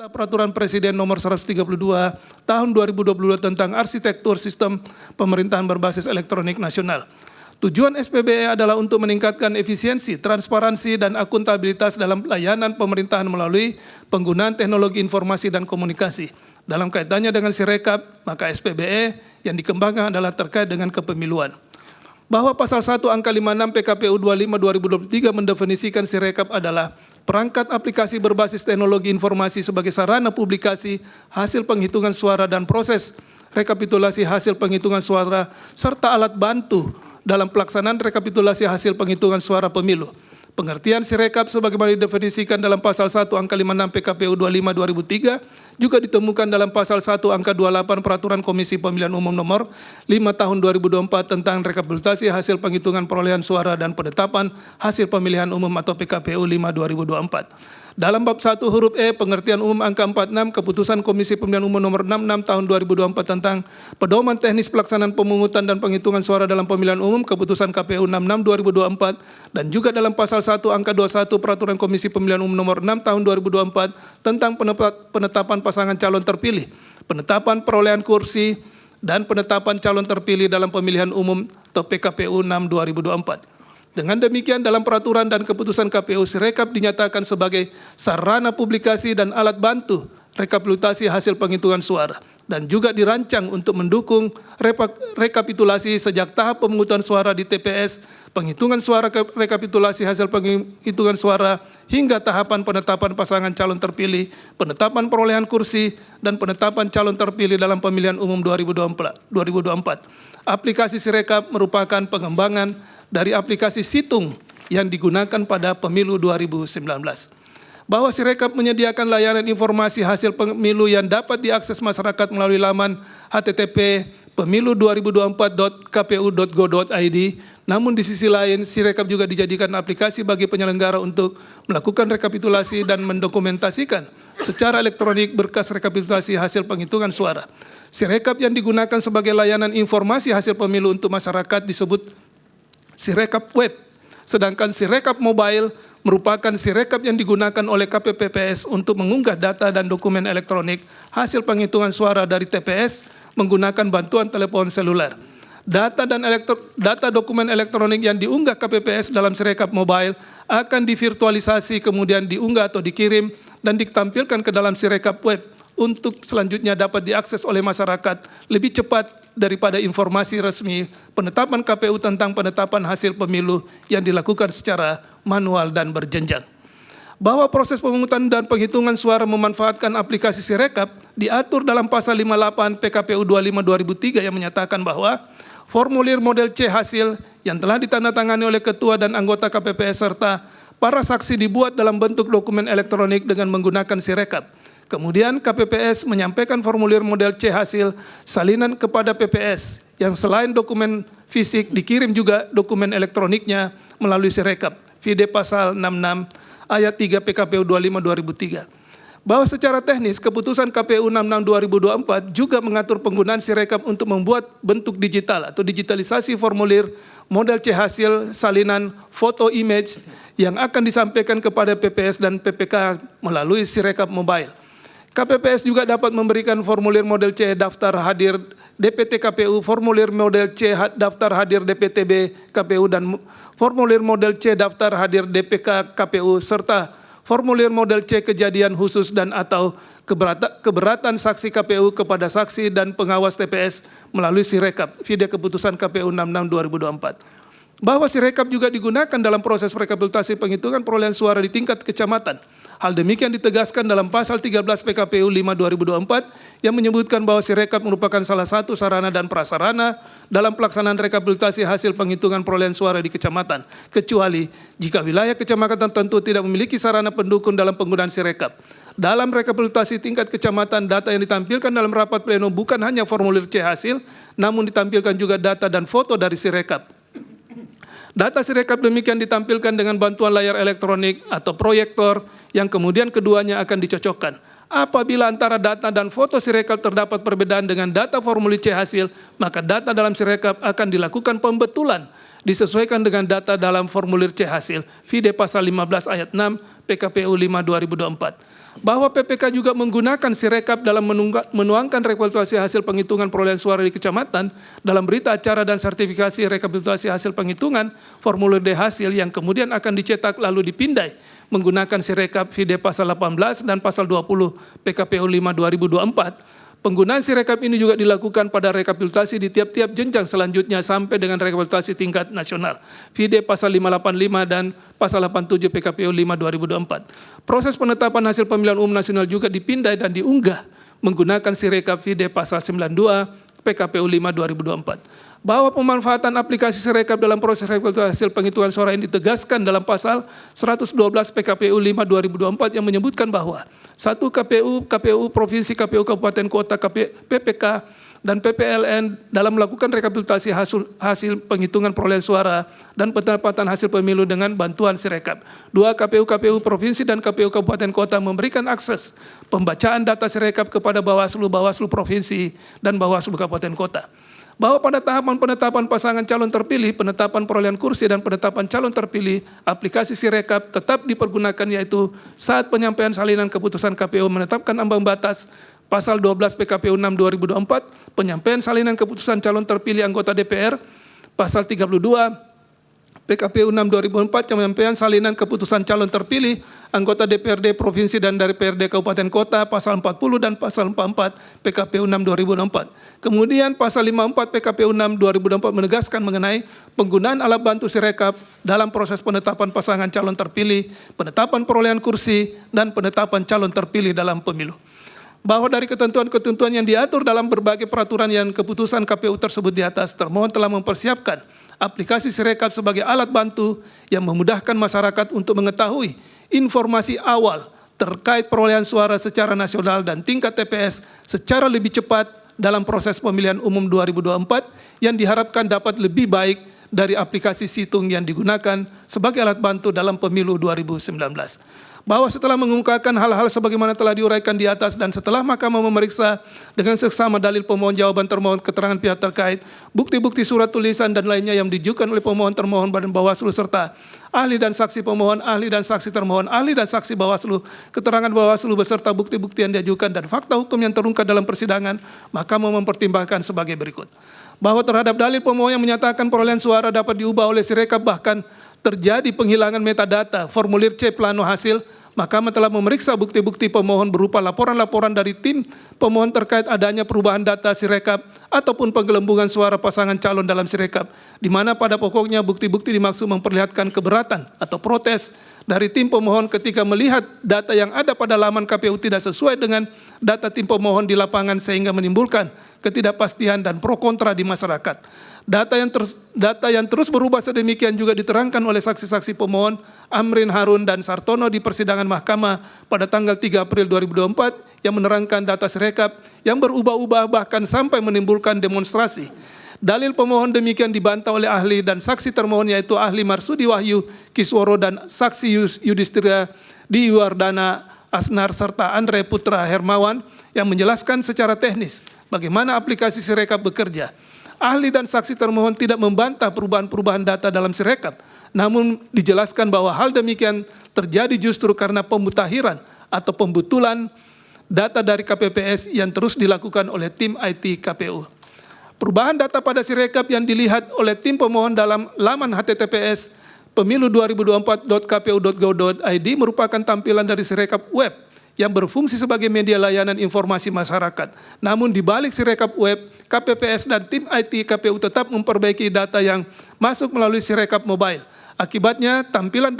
Peraturan Presiden Nomor 132 Tahun 2022 tentang Arsitektur Sistem Pemerintahan Berbasis Elektronik Nasional. Tujuan SPBE adalah untuk meningkatkan efisiensi, transparansi, dan akuntabilitas dalam layanan pemerintahan melalui penggunaan teknologi informasi dan komunikasi. Dalam kaitannya dengan Sirekap, maka SPBE yang dikembangkan adalah terkait dengan kepemiluan. Bahwa pasal 1 angka 56 PKPU 25/2023 mendefinisikan Sirekap adalah perangkat aplikasi berbasis teknologi informasi sebagai sarana publikasi hasil penghitungan suara dan proses rekapitulasi hasil penghitungan suara serta alat bantu dalam pelaksanaan rekapitulasi hasil penghitungan suara pemilu. Pengertian Sirekap sebagaimana didefinisikan dalam pasal 1 angka 56 PKPU 25/2003 juga ditemukan dalam pasal 1 angka 28 Peraturan Komisi Pemilihan Umum Nomor 5 Tahun 2024 tentang rekapitulasi hasil penghitungan perolehan suara dan penetapan hasil pemilihan umum atau PKPU 5/2024. Dalam bab 1 huruf E pengertian umum angka 46 Keputusan Komisi Pemilihan Umum Nomor 66 Tahun 2024 tentang pedoman teknis pelaksanaan pemungutan dan penghitungan suara dalam pemilihan umum Keputusan KPU 66/2024 dan juga dalam pasal 1 angka 21 Peraturan Komisi Pemilihan Umum Nomor 6 Tahun 2024 tentang penetapan pasangan calon terpilih, penetapan perolehan kursi dan penetapan calon terpilih dalam pemilihan umum atau PKPU 6/2024. Dengan demikian dalam peraturan dan keputusan KPU Sirekap dinyatakan sebagai sarana publikasi dan alat bantu rekapitulasi hasil penghitungan suara dan juga dirancang untuk mendukung rekapitulasi sejak tahap pemungutan suara di TPS, penghitungan suara rekapitulasi hasil penghitungan suara hingga tahapan penetapan pasangan calon terpilih, penetapan perolehan kursi dan penetapan calon terpilih dalam pemilihan umum 2024. Aplikasi Sirekap merupakan pengembangan dari aplikasi Situng yang digunakan pada pemilu 2019. Bahwa Sirekap menyediakan layanan informasi hasil pemilu yang dapat diakses masyarakat melalui laman http://pemilu2024.kpu.go.id. Namun di sisi lain, Sirekap juga dijadikan aplikasi bagi penyelenggara untuk melakukan rekapitulasi dan mendokumentasikan secara elektronik berkas rekapitulasi hasil penghitungan suara. Sirekap yang digunakan sebagai layanan informasi hasil pemilu untuk masyarakat disebut Sirekap Web, sedangkan Sirekap Mobile merupakan Sirekap yang digunakan oleh KPPS untuk mengunggah data dan dokumen elektronik hasil penghitungan suara dari TPS menggunakan bantuan telepon seluler. Data dokumen elektronik yang diunggah KPPS dalam Sirekap Mobile akan divirtualisasi kemudian diunggah atau dikirim dan ditampilkan ke dalam Sirekap Web untuk selanjutnya dapat diakses oleh masyarakat lebih cepat daripada informasi resmi penetapan KPU tentang penetapan hasil pemilu yang dilakukan secara manual dan berjenjang. Bahwa proses pemungutan dan penghitungan suara memanfaatkan aplikasi Sirekap diatur dalam pasal 58 PKPU 25/2003 yang menyatakan bahwa formulir model C hasil yang telah ditandatangani oleh ketua dan anggota KPPS serta para saksi dibuat dalam bentuk dokumen elektronik dengan menggunakan Sirekap. Kemudian KPPS menyampaikan formulir model C hasil salinan kepada PPS yang selain dokumen fisik dikirim juga dokumen elektroniknya melalui Sirekap. Vide pasal 66 ayat 3 PKPU 25/2003. Bahwa secara teknis keputusan KPU 66/2024 juga mengatur penggunaan Sirekap untuk membuat bentuk digital atau digitalisasi formulir model C hasil salinan foto image yang akan disampaikan kepada PPS dan PPK melalui Sirekap Mobile. KPPS juga dapat memberikan formulir model C daftar hadir DPT KPU, formulir model C daftar hadir DPTB KPU, dan formulir model C daftar hadir DPK KPU, serta formulir model C kejadian khusus dan atau keberatan saksi KPU kepada saksi dan pengawas TPS melalui Sirekap, vide keputusan KPU 66/2024. Bahwa Sirekap juga digunakan dalam proses rekapitulasi penghitungan perolehan suara di tingkat kecamatan. Hal demikian ditegaskan dalam pasal 13 PKPU 5/2024 yang menyebutkan bahwa Sirekap merupakan salah satu sarana dan prasarana dalam pelaksanaan rekapitulasi hasil penghitungan perolehan suara di kecamatan, kecuali jika wilayah kecamatan tertentu tidak memiliki sarana pendukung dalam penggunaan Sirekap. Dalam rekapitulasi tingkat kecamatan, data yang ditampilkan dalam rapat pleno bukan hanya formulir C hasil, namun ditampilkan juga data dan foto dari Sirekap. Data Sirekap demikian ditampilkan dengan bantuan layar elektronik atau proyektor yang kemudian keduanya akan dicocokkan. Apabila antara data dan foto Sirekap terdapat perbedaan dengan data formulir C hasil, maka data dalam Sirekap akan dilakukan pembetulan disesuaikan dengan data dalam formulir C hasil. Vide pasal 15 ayat 6 PKPU 5/2024. Bahwa PPK juga menggunakan Sirekap dalam menuangkan rekapitulasi hasil penghitungan perolehan suara di kecamatan dalam berita acara dan sertifikasi rekapitulasi hasil penghitungan formulir D hasil yang kemudian akan dicetak lalu dipindai menggunakan Sirekap VD pasal 18 dan pasal 20 PKPU 5/2024. Penggunaan Sirekap ini juga dilakukan pada rekapitulasi di tiap-tiap jenjang selanjutnya sampai dengan rekapitulasi tingkat nasional. VD pasal 585 dan pasal 87 PKPU 5/2024. Proses penetapan hasil pemilihan umum nasional juga dipindai dan diunggah menggunakan Sirekap VD pasal 92 PKPU 5/2024. Bahwa pemanfaatan aplikasi Sirekap dalam proses rekapitulasi hasil penghitungan suara ini ditegaskan dalam pasal 112 PKPU 5/2024 yang menyebutkan bahwa 1. KPU Provinsi, KPU Kabupaten Kota, PPK, dan PPLN dalam melakukan rekapitulasi hasil penghitungan perolehan suara dan penetapan hasil pemilu dengan bantuan Sirekap. 2. KPU Provinsi dan KPU Kabupaten Kota memberikan akses pembacaan data Sirekap kepada Bawaslu Provinsi dan Bawaslu Kabupaten Kota. Bahwa pada tahapan penetapan pasangan calon terpilih, penetapan perolehan kursi dan penetapan calon terpilih, aplikasi Sirekap tetap dipergunakan yaitu saat penyampaian salinan keputusan KPU menetapkan ambang batas pasal 12 PKPU 6/2024, penyampaian salinan keputusan calon terpilih anggota DPR, pasal 32 PKPU 6/2004 yang menyampaikan salinan keputusan calon terpilih anggota DPRD Provinsi dan dari DPRD Kabupaten Kota, pasal 40 dan pasal 44 PKPU 6/2004. Kemudian pasal 54 PKPU 6/2024 menegaskan mengenai penggunaan alat bantu Sirekap dalam proses penetapan pasangan calon terpilih, penetapan perolehan kursi, dan penetapan calon terpilih dalam pemilu. Bahwa dari ketentuan-ketentuan yang diatur dalam berbagai peraturan yang keputusan KPU tersebut di atas, termohon telah mempersiapkan aplikasi Sirekap sebagai alat bantu yang memudahkan masyarakat untuk mengetahui informasi awal terkait perolehan suara secara nasional dan tingkat TPS secara lebih cepat dalam proses pemilihan umum 2024 yang diharapkan dapat lebih baik dari aplikasi Situng yang digunakan sebagai alat bantu dalam pemilu 2019. Bahwa setelah mengungkapkan hal-hal sebagaimana telah diuraikan di atas dan setelah Mahkamah memeriksa dengan seksama dalil pemohon, jawaban termohon, keterangan pihak terkait, bukti-bukti surat tulisan dan lainnya yang diajukan oleh pemohon, termohon, Badan Bawaslu serta ahli dan saksi pemohon, ahli dan saksi termohon, ahli dan saksi Bawaslu, keterangan Bawaslu beserta bukti-bukti yang diajukan dan fakta hukum yang terungkap dalam persidangan, Mahkamah mempertimbangkan sebagai berikut. Bahwa terhadap dalil pemohon yang menyatakan perolehan suara dapat diubah oleh Sirekap bahkan terjadi penghilangan metadata formulir C plano hasil, Mahkamah telah memeriksa bukti-bukti pemohon berupa laporan-laporan dari tim pemohon terkait adanya perubahan data Sirekap ataupun penggelembungan suara pasangan calon dalam Sirekap, di mana pada pokoknya bukti-bukti dimaksud memperlihatkan keberatan atau protes dari tim pemohon ketika melihat data yang ada pada laman KPU tidak sesuai dengan data tim pemohon di lapangan sehingga menimbulkan ketidakpastian dan pro kontra di masyarakat. Data yang terus berubah sedemikian juga diterangkan oleh saksi-saksi pemohon Amrin Harun dan Sartono di persidangan Mahkamah pada tanggal 3 April 2024 yang menerangkan data Sirekap yang berubah-ubah bahkan sampai menimbulkan demonstrasi. Dalil pemohon demikian dibantah oleh ahli dan saksi termohon yaitu ahli Marsudi Wahyu Kisworo dan saksi Yudhistira Diwardana Asnar serta Andre Putra Hermawan yang menjelaskan secara teknis bagaimana aplikasi Sirekap bekerja. Ahli dan saksi termohon tidak membantah perubahan-perubahan data dalam Sirekap, namun dijelaskan bahwa hal demikian terjadi justru karena pemutahiran atau pembetulan data dari KPPS yang terus dilakukan oleh tim IT KPU. Perubahan data pada Sirekap yang dilihat oleh tim pemohon dalam laman https pemilu2024.kpu.go.id merupakan tampilan dari Sirekap web yang berfungsi sebagai media layanan informasi masyarakat. Namun di balik Sirekap web, KPPS dan tim IT KPU tetap memperbaiki data yang masuk melalui Sirekap mobile. Akibatnya tampilan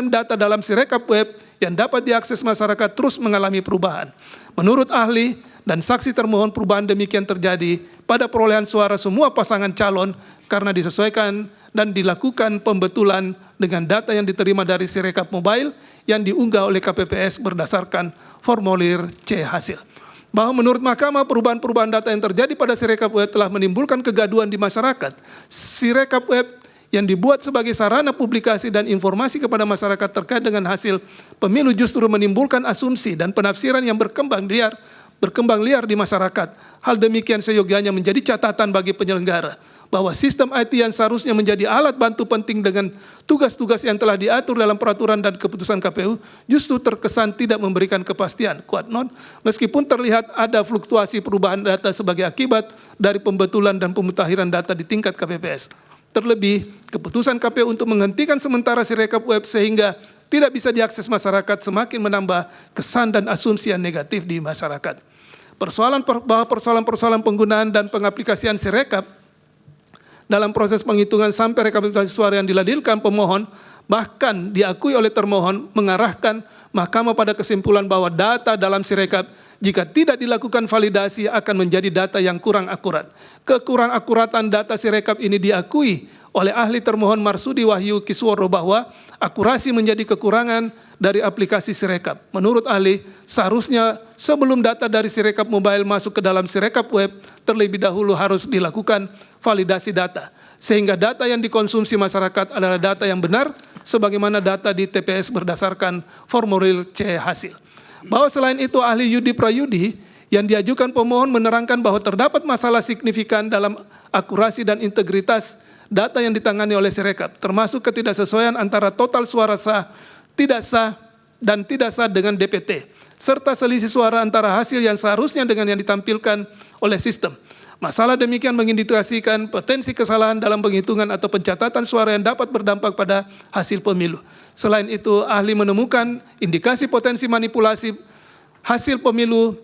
data dalam Sirekap web yang dapat diakses masyarakat terus mengalami perubahan. Menurut ahli dan saksi termohon, perubahan demikian terjadi pada perolehan suara semua pasangan calon karena disesuaikan dan dilakukan pembetulan dengan data yang diterima dari Sirekap mobile yang diunggah oleh KPPS berdasarkan formulir C hasil. Bahwa menurut Mahkamah perubahan-perubahan data yang terjadi pada Sirekap web telah menimbulkan kegaduhan di masyarakat. Sirekap web yang dibuat sebagai sarana publikasi dan informasi kepada masyarakat terkait dengan hasil pemilu justru menimbulkan asumsi dan penafsiran yang berkembang liar berkembang liar di masyarakat. Hal demikian seyogianya menjadi catatan bagi penyelenggara bahwa sistem IT yang seharusnya menjadi alat bantu penting dengan tugas-tugas yang telah diatur dalam peraturan dan keputusan KPU justru terkesan tidak memberikan kepastian. Quote note, meskipun terlihat ada fluktuasi perubahan data sebagai akibat dari pembetulan dan pemutahiran data di tingkat KPPS. Terlebih, keputusan KPU untuk menghentikan sementara Sirekap web sehingga tidak bisa diakses masyarakat semakin menambah kesan dan asumsi yang negatif di masyarakat. Persoalan-persoalan penggunaan dan pengaplikasian Sirekap dalam proses penghitungan sampai rekapitulasi suara yang diladilkan pemohon, bahkan diakui oleh termohon mengarahkan Mahkamah pada kesimpulan bahwa data dalam Sirekap jika tidak dilakukan validasi akan menjadi data yang kurang akurat. Kekurang akuratan data Sirekap ini diakui oleh ahli termohon Marsudi Wahyu Kisworo bahwa akurasi menjadi kekurangan dari aplikasi Sirekap. Menurut ahli, seharusnya sebelum data dari Sirekap mobile masuk ke dalam Sirekap web, terlebih dahulu harus dilakukan validasi data, sehingga data yang dikonsumsi masyarakat adalah data yang benar, sebagaimana data di TPS berdasarkan formulir C hasil. Bahwa selain itu, ahli Yudi Prayudi yang diajukan pemohon menerangkan bahwa terdapat masalah signifikan dalam akurasi dan integritas data yang ditangani oleh Sirekap, termasuk ketidaksesuaian antara total suara sah, tidak sah, dan tidak sah dengan DPT, serta selisih suara antara hasil yang seharusnya dengan yang ditampilkan oleh sistem. Masalah demikian mengindikasikan potensi kesalahan dalam penghitungan atau pencatatan suara yang dapat berdampak pada hasil pemilu. Selain itu, ahli menemukan indikasi potensi manipulasi hasil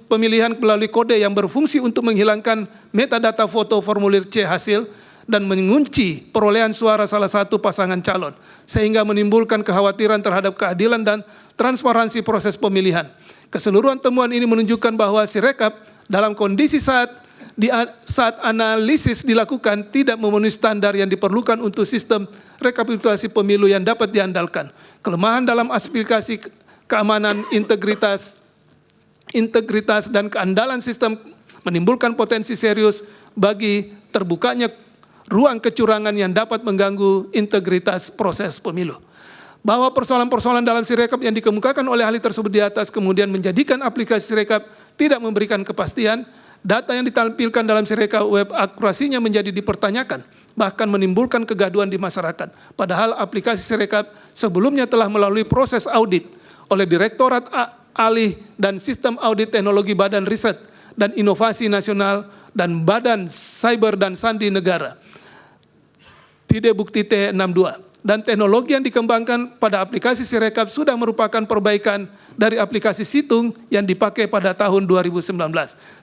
pemilihan melalui kode yang berfungsi untuk menghilangkan metadata foto formulir C hasil dan mengunci perolehan suara salah satu pasangan calon, sehingga menimbulkan kekhawatiran terhadap keadilan dan transparansi proses pemilihan. Keseluruhan temuan ini menunjukkan bahwa Sirekap dalam kondisi saat analisis dilakukan tidak memenuhi standar yang diperlukan untuk sistem rekapitulasi pemilu yang dapat diandalkan. Kelemahan dalam aplikasi keamanan, integritas dan keandalan sistem menimbulkan potensi serius bagi terbukanya ruang kecurangan yang dapat mengganggu integritas proses pemilu. Bahwa persoalan-persoalan dalam Sirekap yang dikemukakan oleh ahli tersebut di atas kemudian menjadikan aplikasi Sirekap tidak memberikan kepastian. Data yang ditampilkan dalam Sirekap web akurasinya menjadi dipertanyakan, bahkan menimbulkan kegaduhan di masyarakat. Padahal aplikasi Sirekap sebelumnya telah melalui proses audit oleh Direktorat Alih dan Sistem Audit Teknologi Badan Riset dan Inovasi Nasional dan Badan Cyber dan Sandi Negara. Pide Bukti T62. Dan teknologi yang dikembangkan pada aplikasi Sirekap sudah merupakan perbaikan dari aplikasi Situng yang dipakai pada tahun 2019,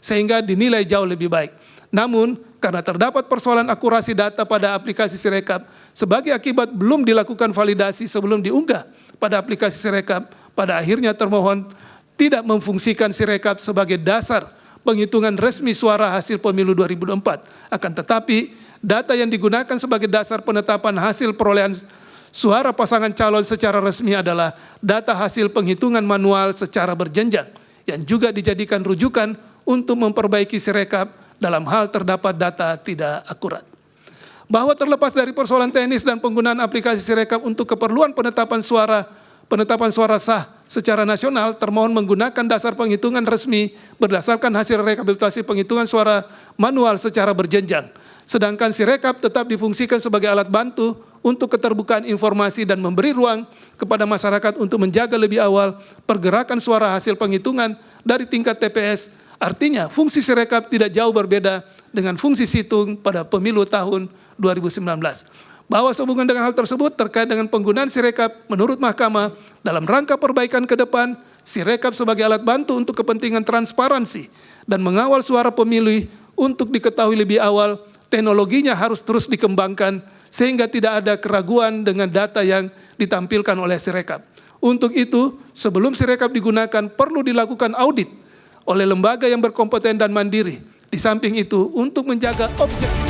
sehingga dinilai jauh lebih baik. Namun, karena terdapat persoalan akurasi data pada aplikasi Sirekap, sebagai akibat belum dilakukan validasi sebelum diunggah pada aplikasi Sirekap, pada akhirnya termohon tidak memfungsikan Sirekap sebagai dasar penghitungan resmi suara hasil pemilu 2024. Akan tetapi, data yang digunakan sebagai dasar penetapan hasil perolehan suara pasangan calon secara resmi adalah data hasil penghitungan manual secara berjenjang yang juga dijadikan rujukan untuk memperbaiki Sirekap dalam hal terdapat data tidak akurat. Bahwa terlepas dari persoalan teknis dan penggunaan aplikasi Sirekap untuk keperluan penetapan suara sah secara nasional, termohon menggunakan dasar penghitungan resmi berdasarkan hasil rekapitulasi penghitungan suara manual secara berjenjang. Sedangkan Sirekap tetap difungsikan sebagai alat bantu untuk keterbukaan informasi dan memberi ruang kepada masyarakat untuk menjaga lebih awal pergerakan suara hasil penghitungan dari tingkat TPS. Artinya, fungsi Sirekap tidak jauh berbeda dengan fungsi Situng pada pemilu tahun 2019. Bahwa sehubungan dengan hal tersebut terkait dengan penggunaan Sirekap, menurut Mahkamah, dalam rangka perbaikan ke depan, Sirekap sebagai alat bantu untuk kepentingan transparansi dan mengawal suara pemilih untuk diketahui lebih awal, teknologinya harus terus dikembangkan sehingga tidak ada keraguan dengan data yang ditampilkan oleh Sirekap. Untuk itu, sebelum Sirekap digunakan perlu dilakukan audit oleh lembaga yang berkompeten dan mandiri. Di samping itu, untuk menjaga objek